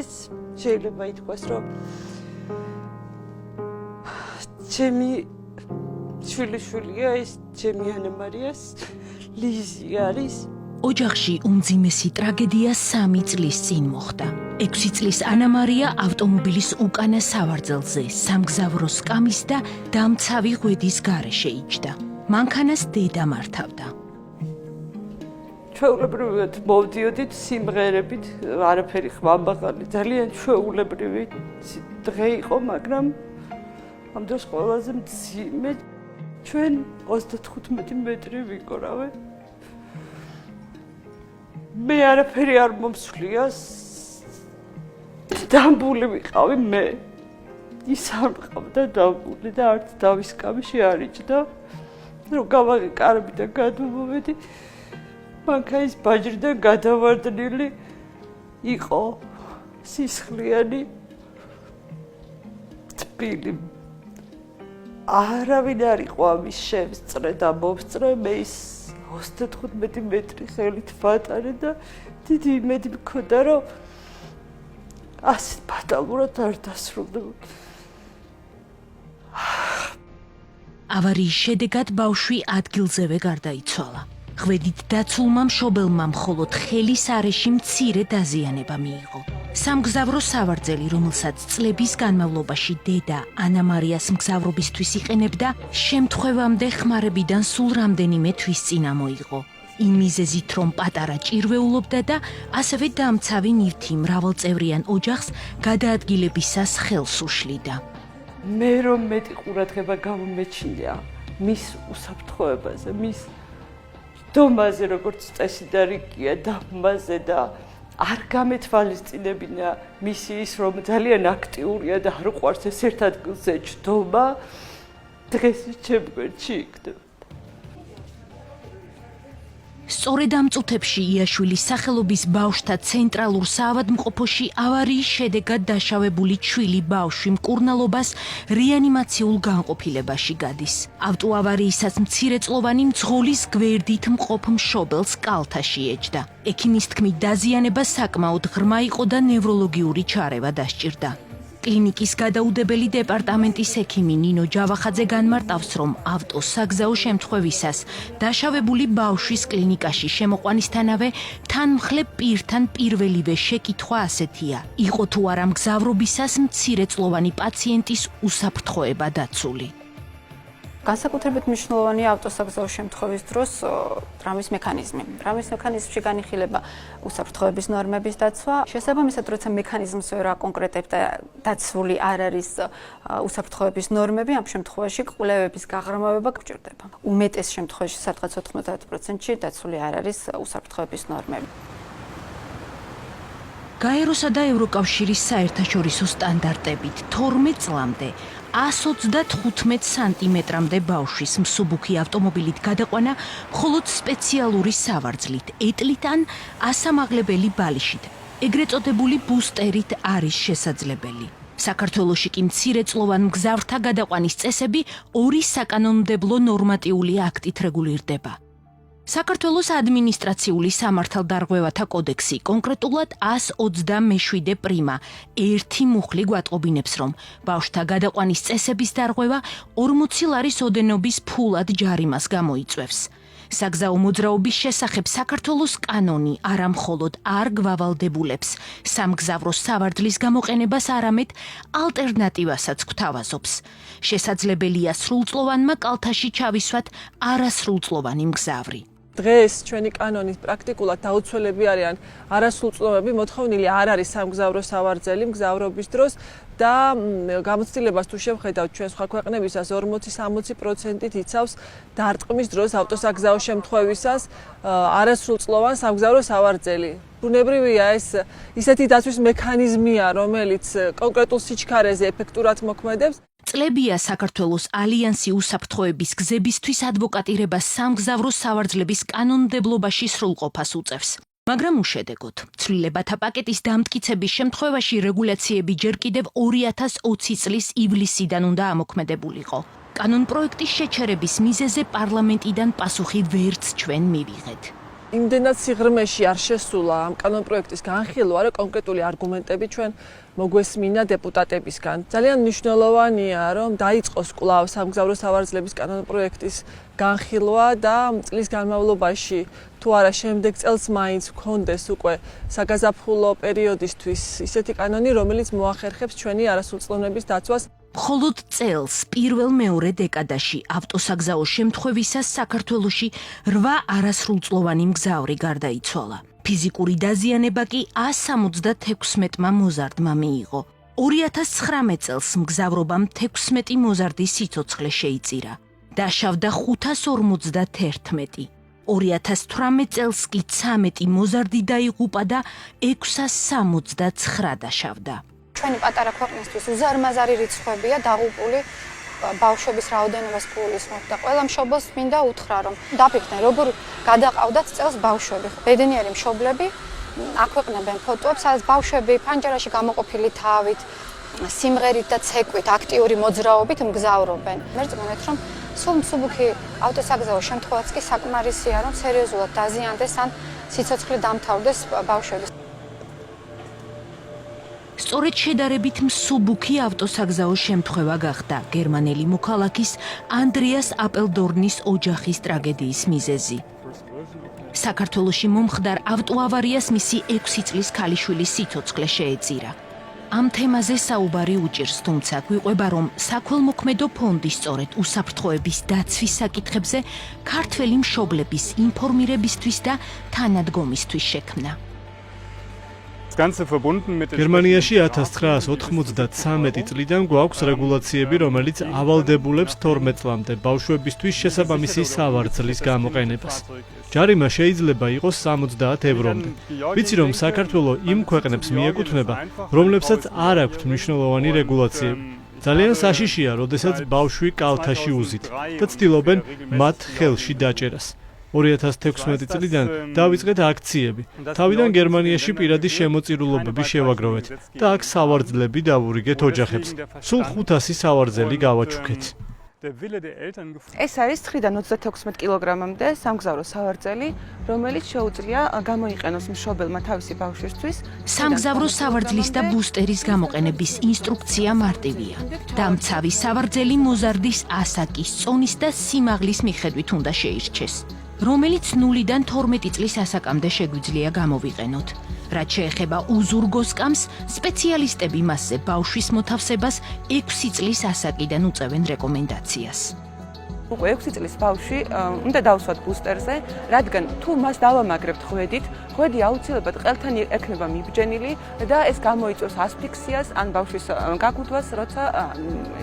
ეს შეიძლება ითქვას, რომ ჩემი შვილიშვილია ეს ჩემი ანა მარიას ლიზი არის. ოჯახში უმძიმესი ტრაგედია 3 წლის წინ მოხდა. 6 წლის ანა მარია ავტომობილის უკანა სავარძელზე სამგზავრო სკამის და დამცავი ღვედის გარეშე იჯდა. მანქანას დედა მართავდა. ჩვეულებრივად მოვდიოდით სიმღერებით, არაფერი ხმამაღალი, ძალიან ჩვეულებრივი დღე იყო, მაგრამ ამ დროს ყველაზე მძიმე ჩვენ 35 მეტრი ვიყორავე. მე არაფერი არ მომსვლია, დამბული ვიყავი მე. ის არ მყავდა დამბული და არც დავის კამში არ იჯდა. რომ გავაღე კარები და გადმოვედი. მანქანის ბაჯრიდან გადავარდნილი იყო სისხლიანი თბილი. არავინ არ იყო ამის შემსწრე და მომსწრე, მე ის 35 მეტრი ხელით ვატარე და დიდი იმედი მქონდა, რომ ასეთ ფატალურად არ დასრულდება. ავარიის შედეგად ბავშვი ადგილზევე გარდაიცვალა. ღვედით დაცულმა მშობელმა მხოლოდ ხელის არეში მცირე დაზიანება მიიღო. სამგზავრო სავარძელი, რომელსაც წლების განმავლობაში დედა ანა მარიას მგზავრობისთვის იყენებდა, შემთხვევამდე ხმარებიდან სულ რამდენიმე თვის წინ ამოიღო. იმ მიზეზით, რომ პატარა ჭირვეულობდა და ასევე დამცავი ნივთი მრავალწევრიან ოჯახს გადაადგილებისას ხელს უშლიდა. მე რომ მეტი ყურადღება გამომეჩინია მის უსაფრთხოებაზე, მის დომაზე, როგორც წესი და რიგია, დამბაზე და არ გამეთვალისწინებინა მისი ის, რომ ძალიან აქტიურია და არ უყვარს ეს ერთ ადგილზე ჯდომა, დღეს ჩემ გვერდში იქნება. სწორედ ამ წუთებში იაშვილის სახელობის ბავშვთა ცენტრალურ საავადმყოფოში ავარიის შედეგად დაშავებული ჩვილი ბავშვი მკურნალობას რეანიმაციულ განყოფილებაში გადის. ავტოავარიისას მცირეწლოვანი მძღოლის გვერდით მყოფ მშობელს კალთაში ეჯდა. ექიმის თქმით, დაზიანება საკმაოდ ღრმა იყო და ნევროლოგიური ჩარევა დასჭირდა. კლინიკის გადაუდებელი დეპარტამენტის ექიმი ნინო ჯავახაძე განმარტავს, რომ ავტოს საგზაო შემთხვევისას დაშავებული ბავშვის კლინიკაში შემოყვანისთანავე თანმხლებ პირთან პირველივე შეკითხვა ასეთია: იყო თუ არა მგზავრობისას მცირეწლოვანი პაციენტის უსაფრთხოება დაცული? განსაკუთრებით მნიშვნელოვანია ავტოსაგზაო შემთხვევის დროს ტრამვის მექანიზმი. ტრამვის მექანიზმში განიხილება უსაფრთხოების ნორმების დაცვა. შესაბამისად, როცა მექანიზმს ვერ აკონკრეტებ და დაცული არ არის უსაფრთხოების ნორმები, ამ შემთხვევაში კვლევების გაღრმავება გჭირდება. უმეტეს შემთხვევაში, სადღაც 90%-ში დაცული არ არის უსაფრთხოების ნორმები. გაეროსა და ევროკავშირის საერთაშორისო სტანდარტებით 12 წლამდე 135 სანტიმეტრამდე ბავშვის მსუბუქი ავტომობილით გადაყვანა მხოლოდ სპეციალური სავარძლით, ეტლით ან ასამაღლებელი ბალიშით, ეგრეთ წოდებული ბუსტერით არის შესაძლებელი. საქართველოში კი მცირეწლოვან მგზავრთა გადაყვანის წესები 2 საკანონმდებლო ნორმატიული აქტით რეგულირდება. საქართველოს ადმინისტრაციული სამართალდარღვევათა კოდექსი კონკრეტულად 127 პრიმა 1 მუხლი გვატყობინებს, რომ ბავშვთა გადაყვანის წესების დარღვევა 40 ლარის ოდენობის ფულად ჯარიმას გამოიწვევს. საგზაო მოძრაობის შესახებ საქართველოს კანონი არა მხოლოდ არ გვავალდებულებს სამგზავრო სავარძლის გამოყენებას, არამედ ალტერნატივასაც გვთავაზობს. შესაძლებელია სრულწლოვანმა კალთაში ჩავისვათ არასრულწლოვანი მგზავრი. დღეს ჩვენი კანონით პრაქტიკულად დაუცველები არიან არასრულწლოვანები, მოთხოვნილი არ არის სამგზავრო სავარძელი მგზავრობის დროს და გამოცდილებას თუ შევხედავთ ჩვენ სხვა ქვეყნებისას 40-60%-ით იცავს დარტყმის დროს ავტოსაგზაო შემთხვევისას არასრულწლოვან სამგზავრო სავარძელი. ბუნებრივია ეს ისეთი დაცვის მექანიზმია, რომელიც კონკრეტულ სიჩქარეზე ეფექტურად მოქმედებს. წლებია საქართველოს ალიანსი უსაფრთხოების გზებისთვის ადვოკატირებას სამგზავრო სავარძლების კანონმდებლობაში სრულყოფას უწევს. მაგრამ უშედეგოდ, ცვლილებათა პაკეტის დამტკიცების შემთხვევაში რეგულაციები ჯერ კიდევ 2020 წლის ივლისიდან უნდა ამოქმედებულიყო. კანონპროექტის შეჩერების მიზეზზე პარლამენტიდან პასუხი ვერც ჩვენ მივიღეთ. იმდენად სიღრმეში არ შესულა ამ კანონპროექტის განხილვა, რომ კონკრეტული არგუმენტები ჩვენ მოგვესმინა დეპუტატებისგან. ძალიან მნიშვნელოვანია, რომ დაიწყოს კვლავ სამგზავრო სავარძლების კანონპროექტის განხილვა და წლის განმავლობაში თუ არა შემდეგ წელს მაინც გქონდეს უკვე საგაზაფხულო პერიოდისთვის ისეთი კანონი, რომელიც მოახერხებს ჩვენი არასრულწლოვნების დაცვას. მხოლოდ წელს პირველ-მეორე დეკადაში ავტოსაგზაო შემთხვევისას საქართველოში 8 არასრულწლოვანი მგზავრი გარდაიცვალა. ფიზიკური დაზიანება კი 176-მა მოზარდმა მიიღო. 2019 წელს მგზავრობამ 16 მოზარდის სიცოცხლე შეიწირა. დაშავდა 551. 2018 წელს კი 13 მოზარდი დაიღუპა და 669 დაშავდა. ჩვენი პატარა ქვეყნისთვის უზარმაზარი რიცხვებია დაღუპული ბავშვების რაოდენობას გულისხმობ და ყველა მშობელს მინდა უთხრა, რომ დაფიქრდნენ, როგორ გადაყავდათ წელს ბავშვები. ბედნიერი მშობლები აქვეყნებენ ფოტოებს, სადაც ბავშვები ფანჯარაში გამოყოფილი თავით, სიმღერით და ცეკვით, აქტიური მოძრაობით მგზავრობენ. მე წმენდით, რომ სულ მსუბუქი ავტოსაგზაო შემთხვევაც კი საკმარისია, რომ სერიოზულად დაზიანდეს ან სიცოცხლე დამთავრდეს ბავშვების. სწორედ შედარებით მსუბუქი ავტოსაგზაო შემთხვევა გახდა გერმანელი მოქალაქის ანდრიას აპელდორნის ოჯახის ტრაგედიის მიზეზი. საქართველოში მომხდარ ავტოავარიას მისი 6 წლის ქალიშვილის სიცოცხლე შეეწირა. ამ თემაზე საუბარი უჭირს, თუმცა გვიყვება, რომ საქველმოქმედო ფონდი სწორედ უსაფრთხოების დაცვის საკითხებზე ქართველი მშობლების ინფორმირებისთვის და თანადგომისთვის შექმნა. გერმანიაში 1993 წლიდან გვაქვს რეგულაციები, რომელიც ავალდებულებს 12 წლამდე ბავშვებისთვის შესაბამისი სავარძლის გამოყენებას. ჯარიმა შეიძლება იყოს 70 ევრომდე. ვიცი, რომ საქართველო იმ ქვეყნებს მიეკუთვნება, რომლებსაც არ აქვთ მნიშვნელოვანი რეგულაციები. ძალიან საშიშია, როდესაც ბავშვი კალთაში უზით და ცდილობენ მათ ხელში დაჭერას. 2016 წლიდან დავიწყეთ აქციები. თავიდან გერმანიაში პირადი შემოწირულობები შევაგროვეთ და აქ სავარძლები დავურიგეთ ოჯახებს. სულ 500 სავარძელი გავაჩუქეთ. ეს არის 9-დან 36 კილოგრამამდე სამგზავრო სავარძელი, რომელიც შეუძლია გამოიყენოს მშობელმა თავისი ბავშვისთვის. სამგზავრო სავარძლის და ბუსტერის გამოყენების ინსტრუქცია მარტივია. დამცავი სავარძელი მოზარდის ასაკის, წონის და სიმაღლის მიხედვით უნდა შეირჩეს, რომელიც 0-დან 12 წლის ასაკამდე შეგვიძლია გამოვიყენოთ. რაც შეეხება უზურგო სკამს, სპეციალისტები მასზე ბავშვის მოთავსებას 6 წლის ასაკიდან უწევენ რეკომენდაციას. უკვე 6 წლის ბავშვი უნდა დავსვათ ბუსტერზე, რადგან თუ მას დავამაგრებთ ღვედით, ღვედი აუცილებლად ყელთან ექნება მიბჯენილი და ეს გამოიწვევს ასფიქსიას ან ბავშვის გაგუდვას, როცა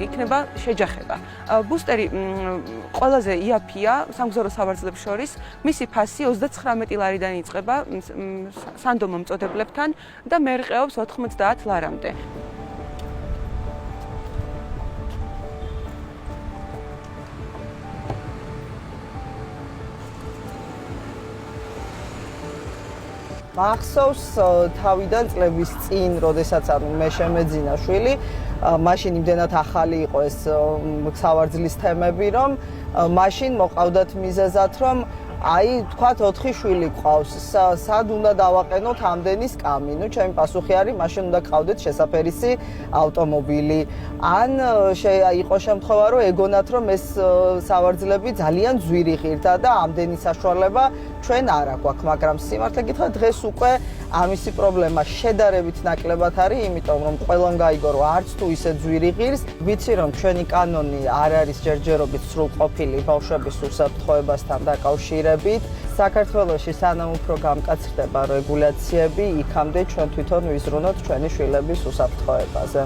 იქნება შეჯახება. ბუსტერი ყველაზე იაფია სამგზავრო სავარძლებს შორის, მისი ფასი 39 ლარიდან იწყება სანდომო მწოდებლებთან და მერყეობს 90 ლარამდე. მახსოვს თავიდან წლების წინ, როდესაც მე შემეძინა შვილი, მაშინ იმდენად ახალი იყო ეს სავარძლის თემები, რომ მაშინ მოყავდათ მიზეზად, რომ აი, თქვათ 4 შვილი გყავს, სად უნდა დავაყენოთ ამდენი სკამი? ნუ ჩემი პასუხი არის, მაშინ უნდა გყავდეთ შესაფერისი ავტომობილი. ან იყო შემთხვევა, რომ ეგონათ, რომ ეს სავარძლები ძალიან ძვირი ღირდა და ამდენი საშუალება ჩვენ არ აქვს, მაგრამ სიმართლე გითხრათ, დღეს უკვე ამისი პრობლემა შედარებით ნაკლებად არის, იმიტომ რომ ყველამ გაიგო, რომ არც თუ ისე ძვირი ღირს. ვიცი, რომ ჩვენი კანონი არ არის ჯერჯერობით სრულყოფილი ბავშვების უსაფრთხოებასთან დაკავშირებით. საქართველოში სანამ უფრო გამკაცრდება რეგულაციები, იქამდე ჩვენ თვითონ ვიზრუნოთ ჩვენი შვილების უსაფრთხოებაზე.